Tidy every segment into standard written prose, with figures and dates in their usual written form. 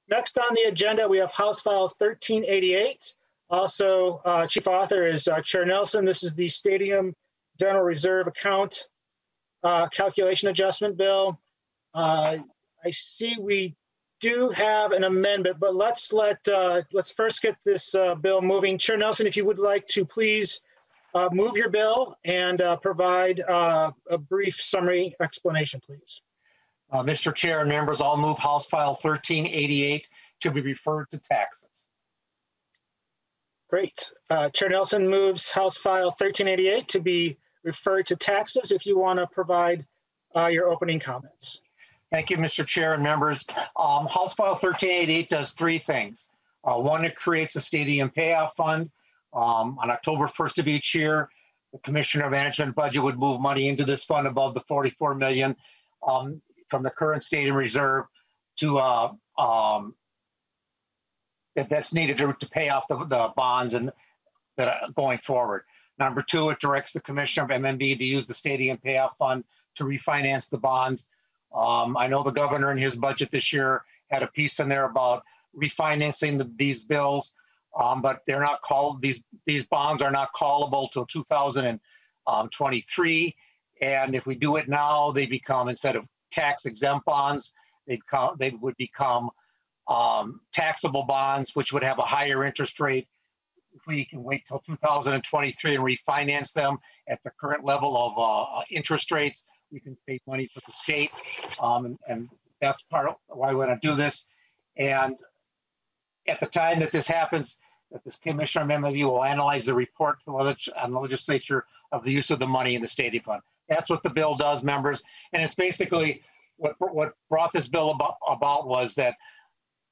Next on the agenda, we have House File 1388. Also, Chief Author is Chair Nelson. This is the Stadium General Reserve Account Calculation Adjustment Bill. I see we do have an amendment, but let's first get this bill moving. Chair Nelson, if you would like to please move your bill and provide a brief summary explanation, please. Mr. Chair and members, I'll move House File 1388 to be referred to taxes. Great. Chair Nelson moves House File 1388 to be referred to taxes. If you want to provide your opening comments. Thank you, Mr. Chair and members. House File 1388 does three things. One, it creates a stadium payoff fund. On October 1st of each year, the Commissioner of Management Budget would move money into this fund above the $44 million from the current stadium reserve to that's needed to pay off the bonds and that are going forward. Number two, it directs the Commissioner of MMB to use the stadium payoff fund to refinance the bonds. I know the governor in his budget this year had a piece in there about refinancing these bills, but they're not called. These bonds are not callable till 2023, and if we do it now, they become, instead of tax exempt bonds, they would become taxable bonds, which would have a higher interest rate. If we can wait till 2023 and refinance them at the current level of interest rates, we can save money for the state, and that's part of why we want to do this. And at the time that this happens, that this Commissioner of MMB will analyze the report on the legislature of the use of the money in the stadium fund. That's what the bill does, members. And it's basically what brought this bill about was that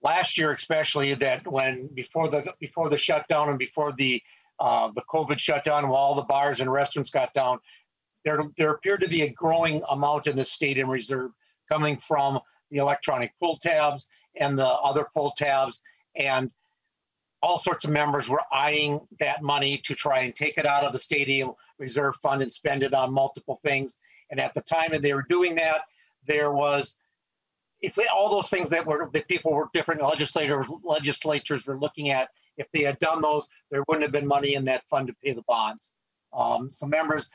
last year, especially, that when before the shutdown and before the COVID shutdown, while all the bars and restaurants got down, there appeared to be a growing amount in the stadium reserve coming from the electronic pull tabs and the other pull tabs, and all sorts of members were eyeing that money to try and take it out of the stadium reserve fund and spend it on multiple things. And at the time that they were doing that, there was, all those things that people were, different legislatures were looking at, if they had done those, there wouldn't have been money in that fund to pay the bonds. So members,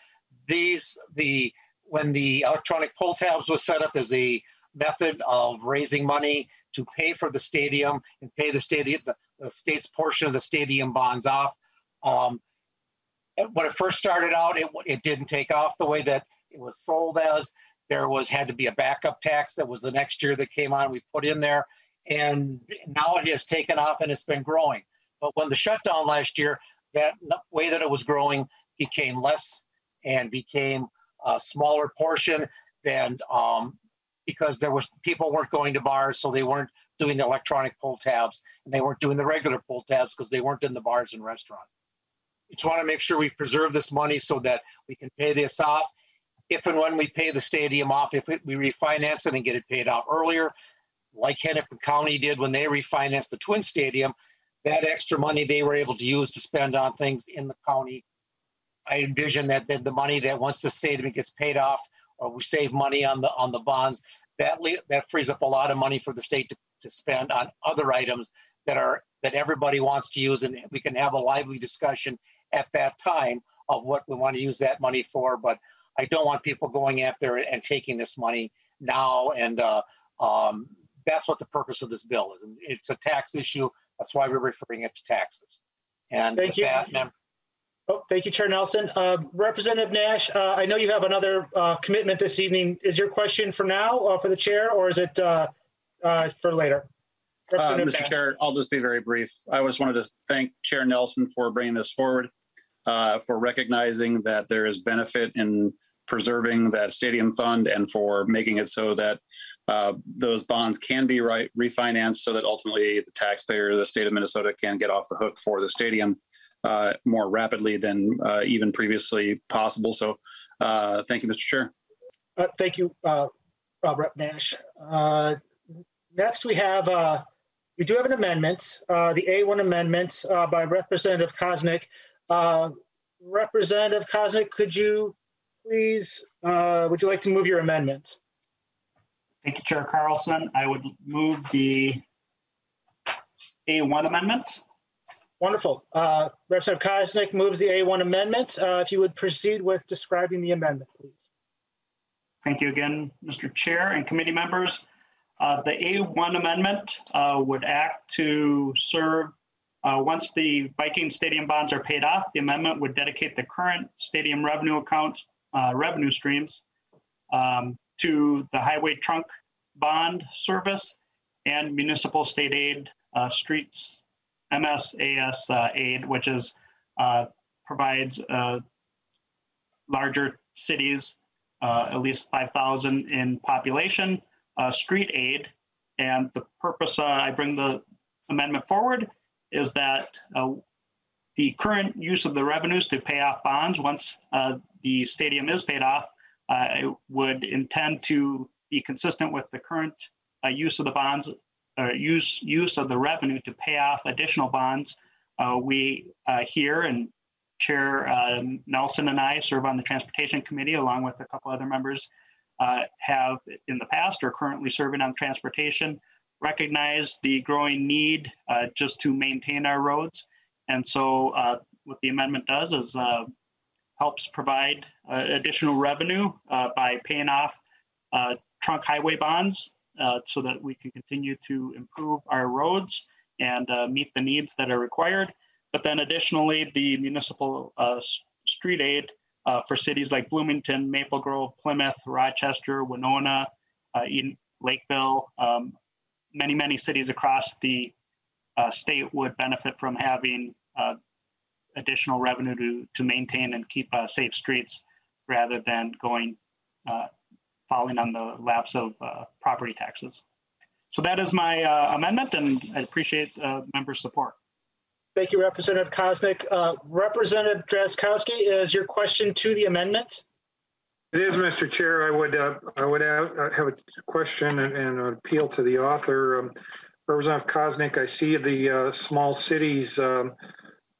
when the electronic pull tabs was set up as a method of raising money to pay for the stadium and pay the state's portion of the stadium bonds off. When it first started out, it didn't take off the way that it was sold as. There had to be a backup tax that was the next year that came on, we put in there, and now it has taken off and it's been growing. But when the shutdown last year, that way that it was growing became less and became a smaller portion than because people weren't going to bars, so they weren't doing the electronic pull tabs, and they weren't doing the regular pull tabs because they weren't in the bars and restaurants. We just want to make sure we preserve this money so that we can pay this off. If and when we pay the stadium off, we refinance it and get it paid out earlier, like Hennepin County did when they refinanced the Twin Stadium, that extra money they were able to use to spend on things in the county. I envision that the money that once the stadium gets paid off, or we save money on the bonds, that frees up a lot of money for the state to spend on other items that everybody wants to use, and we can have a lively discussion at that time of what we want to use that money for. But I don't want people going after it and taking this money now, and that's what the purpose of this bill is. And it's a tax issue. That's why we're referring it to taxes. And thank you. Thank you, Chair Nelson. Representative Nash, I know you have another commitment this evening. Is your question for now for the chair, or is it for later? Mr. Chair, I'll just be very brief. I just wanted to thank Chair Nelson for bringing this forward, for recognizing that there is benefit in preserving that stadium fund and for making it so that those bonds can be refinanced so that ultimately the taxpayer, the state of Minnesota, can get off the hook for the stadium more rapidly than even previously possible. So thank you, Mr. Chair. Thank you, Rep. Nash. Next, we do have an amendment, the A1 amendment by Representative Koznick. Representative Koznick, could you please, would you like to move your amendment? Thank you, Chair Carlson. I would move the A1 amendment. Wonderful. Representative Koznick moves the A1 amendment. If you would proceed with describing the amendment, please. Thank you again, Mr. Chair and committee members. The A1 amendment would act to serve, once the Viking Stadium bonds are paid off, the amendment would dedicate the current stadium revenue account revenue streams to the highway trunk bond service and municipal state aid, streets MSAS aid, which is provides larger cities, at least 5,000 in population, street aid. And the purpose I bring the amendment forward is that the current use of the revenues to pay off bonds, once the stadium is paid off, would intend to be consistent with the current use of the bonds, use of the revenue to pay off additional bonds. We here, and Chair Nelson and I serve on the Transportation Committee along with a couple other members, have in the past or currently serving on transportation, recognize the growing need just to maintain our roads. And so what the amendment does is helps provide additional revenue by paying off trunk highway bonds so that we can continue to improve our roads and meet the needs that are required. But then additionally, the municipal street aid for cities like Bloomington, Maple Grove, Plymouth, Rochester, Winona, Lakeville, many cities across the state would benefit from having additional revenue to maintain and keep safe streets rather than falling on the laps of property taxes. So that is my amendment, and I appreciate members' support. Thank you, Representative Koznick. Representative Drazkowski, is your question to the amendment? It is, Mr. Chair. I would have a question and an appeal to the author. Representative Koznick, I see the small cities.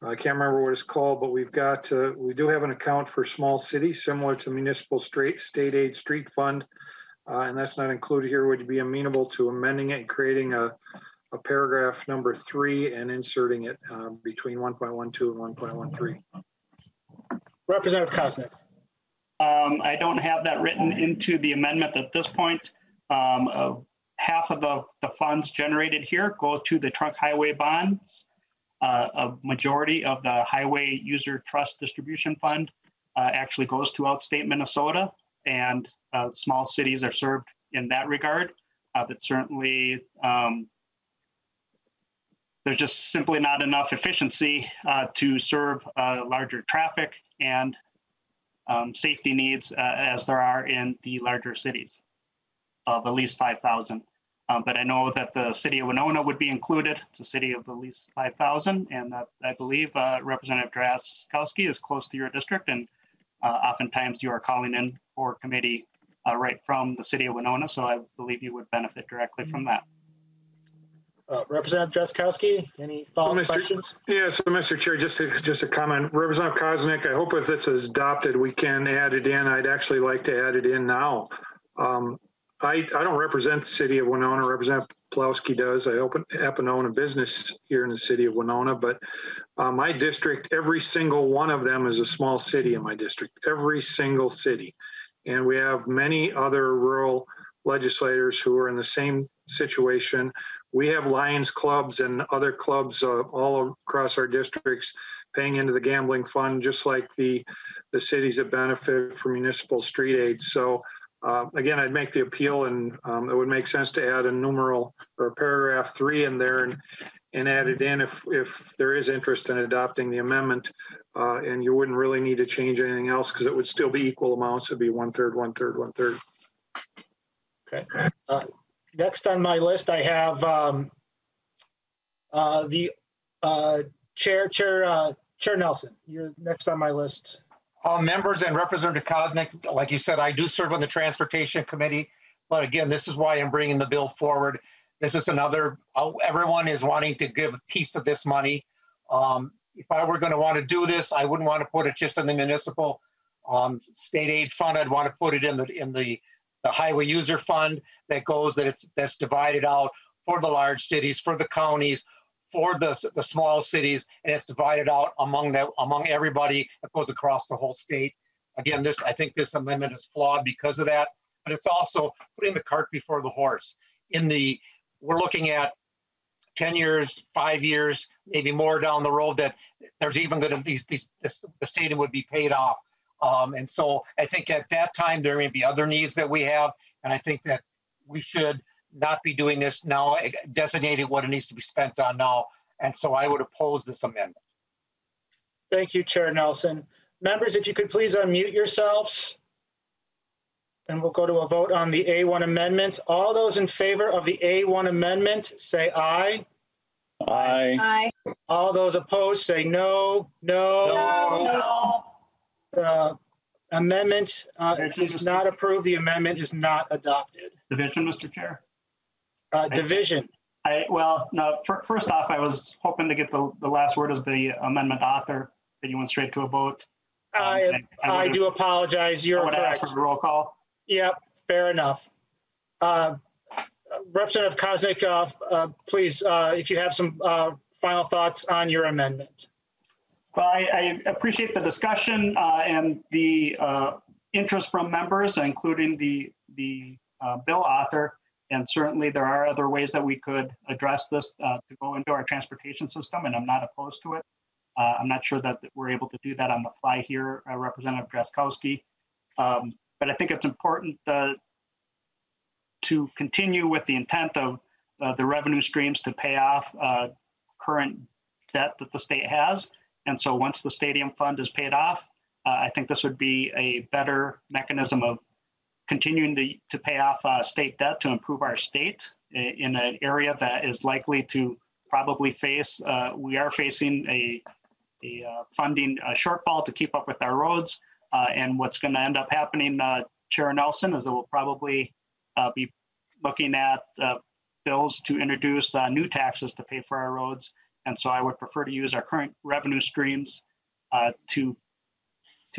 I can't remember what it's called, but we do have an account for small cities similar to municipal state aid street fund, and that's not included here. Would you be amenable to amending it and creating a paragraph number 3 and inserting it between 1.12 and 1.13? Representative Koznick. I don't have that written into the amendment at this point. Half of the funds generated here go to the trunk highway bonds. A majority of the highway user trust distribution fund actually goes to outstate Minnesota, and small cities are served in that regard. But certainly there's just simply not enough efficiency to serve larger traffic and safety needs as there are in the larger cities of at least 5,000. But I know that the city of Winona would be included. It's a city of at least 5,000, and I believe Representative Drazkowski is close to your district, and oftentimes you are calling in for committee right from the city of Winona, so I believe you would benefit directly from that. Representative Drazkowski, any follow-up questions? Yeah, so Mr. Chair, just a comment. Representative Koznick, I hope if this is adopted, we can add it in. I'd actually like to add it in now. I don't represent the city of Winona. Representative Plowski does. I happen to own a business here in the city of Winona, but my district, every single one of them is a small city in my district, every single city. And we have many other rural legislators who are in the same situation. We have Lions clubs and other clubs all across our districts paying into the gambling fund, just like the cities that benefit from municipal street aid. So again, I'd make the appeal, and it would make sense to add a numeral or a paragraph 3 in there and add it in if there is interest in adopting the amendment. And you wouldn't really need to change anything else because it would still be equal amounts. It'd be 1/3, 1/3, 1/3. Okay. Next on my list, I have the Chair Nelson. You're next on my list. Members and Representative Koznick, like you said, I do serve on the Transportation Committee, but again, this is why I'm bringing the bill forward. This is another, everyone is wanting to give a piece of this money. If I were going to want to do this, I wouldn't want to put it just in the municipal state aid fund. I'd want to put it in the highway user fund that's divided out for the large cities, for the counties, for the small cities, and it's divided out among everybody that goes across the whole state. Again, I think this amendment is flawed because of that, but it's also putting the cart before the horse. We're looking at 10 years, 5 years, maybe more down the road that there's even going to the stadium would be paid off. And so I think at that time, there may be other needs that we have. And I think that we should not be doing this now, designating what it needs to be spent on now. And so I would oppose this amendment. Thank you, Chair Nelson. Members, if you could please unmute yourselves. And we'll go to a vote on the A1 amendment. All those in favor of the A1 amendment, say aye. Aye. Aye. All those opposed, say no. No. The amendment is not approved. The amendment is not adopted. Division, Mr. Chair. Division. First off, I was hoping to get the last word as the amendment author, that you went straight to a vote. I do apologize. You're correct. Ask for a roll call. Yep, fair enough. Representative Koznick, please, if you have some final thoughts on your amendment. Well, I appreciate the discussion and the interest from members, including the bill author. And certainly there are other ways that we could address this to go into our transportation system, and I'm not opposed to it. I'm not sure that we're able to do that on the fly here, Representative Drazkowski. But I think it's important to continue with the intent of the revenue streams to pay off current debt that the state has. And so once the stadium fund is paid off, I think this would be a better mechanism of continuing to pay off state debt to improve our state in an area that is likely to probably face, we are facing a funding shortfall to keep up with our roads. And what's going to end up happening, Chair Nelson, is that we'll probably be looking at bills to introduce new taxes to pay for our roads. And so I would prefer to use our current revenue streams to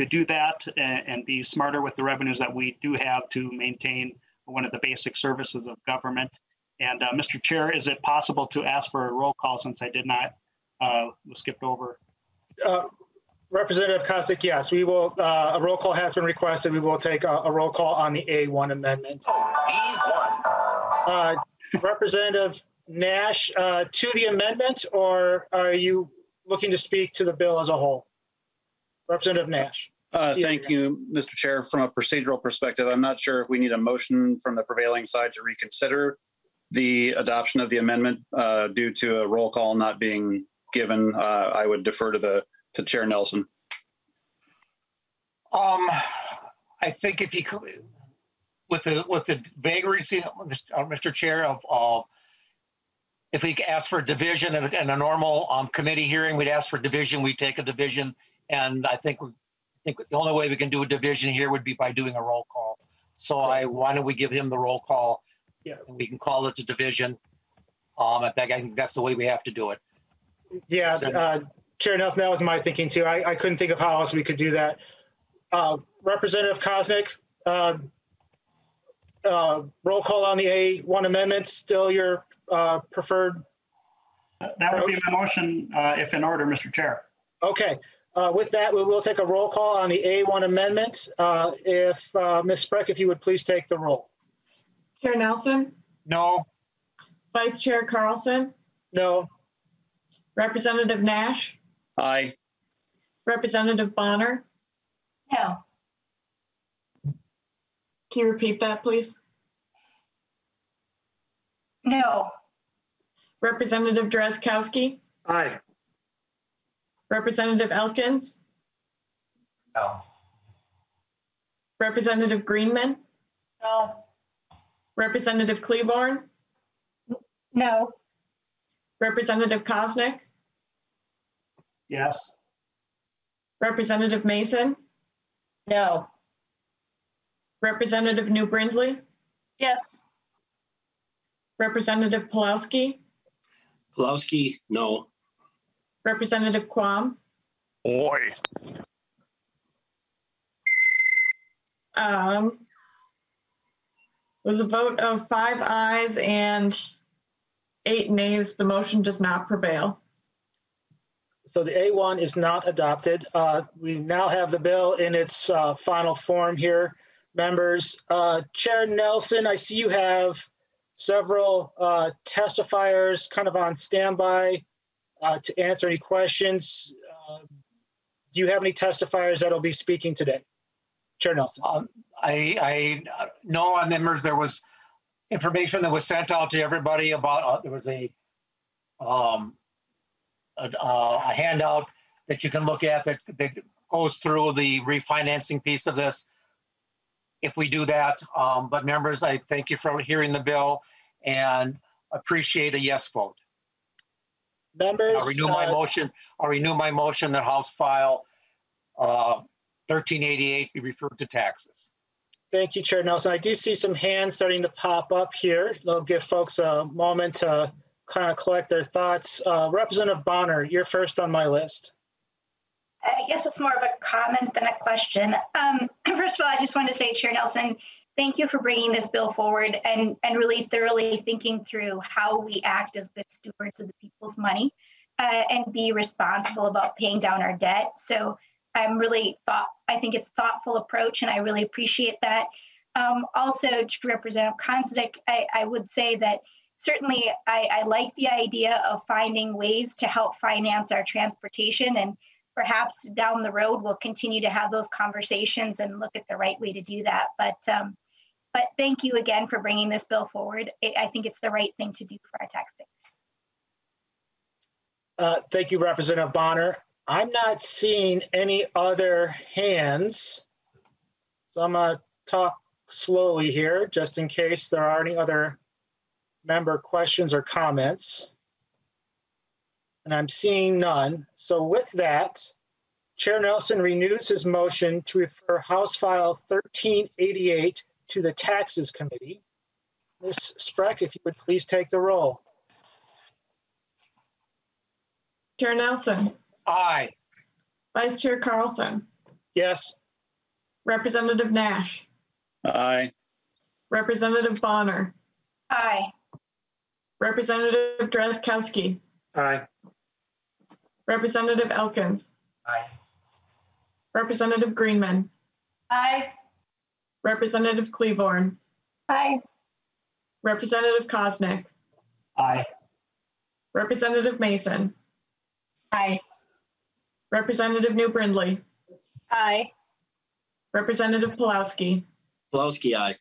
do that and be smarter with the revenues that we do have to maintain one of the basic services of government. And Mr. Chair, is it possible to ask for a roll call since I did not, was skipped over? Representative Koznick, yes, we will. A roll call has been requested. We will take a roll call on the A1 amendment. A1. Representative Nash, to the amendment, or are you looking to speak to the bill as a whole? Representative Nash. Thank you, Mr. Chair. From a procedural perspective, I'm not sure if we need a motion from the prevailing side to reconsider the adoption of the amendment due to a roll call not being given. I would defer to Chair Nelson. I think if you could, with the vagaries, Mr. Chair, of if we ask for a division in a normal committee hearing, we'd ask for division. We take a division, and I think the only way we can do a division here would be by doing a roll call. So why don't we give him the roll call? Yeah, and we can call it a division. I think that's the way we have to do it. Yeah, Chair Nelson, that was my thinking too. I couldn't think of how else we could do that. Representative Koznick, roll call on the A1 amendment, still your preferred? That would be my motion if in order, Mr. Chair. Okay. With that, we will take a roll call on the A1 amendment. If Ms. Spreck, if you would please take the roll. Chair Nelson? No. Vice Chair Carlson? No. Representative Nash? Aye. Representative Bonner? No. Can you repeat that, please? No. Representative Drazkowski? Aye. Representative Elkins? No. Representative Greenman? No. Representative Cleaborn? No. Representative Koznick? Yes. Representative Mason? No. Representative New Brindley? Yes. Representative Pulowski? Pulowski, no. Representative Quam? Boy. With a vote of 5 ayes and 8 nays, the motion does not prevail. So the A1 is not adopted. We now have the bill in its final form here. Members, Chair Nelson, I see you have several testifiers kind of on standby to answer any questions. Do you have any testifiers that will be speaking today? Chair Nelson. I know on members, there was information that was sent out to everybody about, there was a handout that you can look at that goes through the refinancing piece of this. If we do that, but members, I thank you for hearing the bill and appreciate a yes vote. Members, I'll renew my motion. I'll renew my motion that House File 1388 be referred to taxes. Thank you, Chair Nelson. I do see some hands starting to pop up here. I'll give folks a moment to kind of collect their thoughts. Representative Bonner, you're first on my list. I guess it's more of a comment than a question. First of all, I just want to say, Chair Nelson, thank you for bringing this bill forward and really thoroughly thinking through how we act as good stewards of the people's money and be responsible about paying down our debt. So I think it's a thoughtful approach, and I really appreciate that. Also, to Representative Konznick, I would say that certainly I like the idea of finding ways to help finance our transportation, and perhaps down the road we'll continue to have those conversations and look at the right way to do that. But thank you again for bringing this bill forward. I think it's the right thing to do for our taxpayers. Thank you, Representative Bonner. I'm not seeing any other hands, so I'm going to talk slowly here just in case there are any other member questions or comments. And I'm seeing none. So with that, Chair Nelson renews his motion to refer House File 1388 to the Taxes Committee. Ms. Spreck, if you would please take the roll. Chair Nelson. Aye. Vice Chair Carlson. Yes. Representative Nash. Aye. Representative Bonner. Aye. Representative Drazkowski. Aye. Representative Elkins. Aye. Representative Greenman. Aye. Representative Cleavorn. Aye. Representative Koznick. Aye. Representative Mason. Aye. Representative New Brindley. Aye. Representative Pulowski. Pulowski, aye.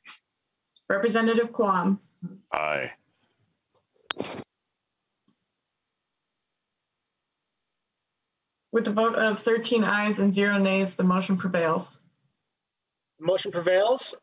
Representative Quam. Aye. With a vote of 13 ayes and 0 nays, the motion prevails. The motion prevails.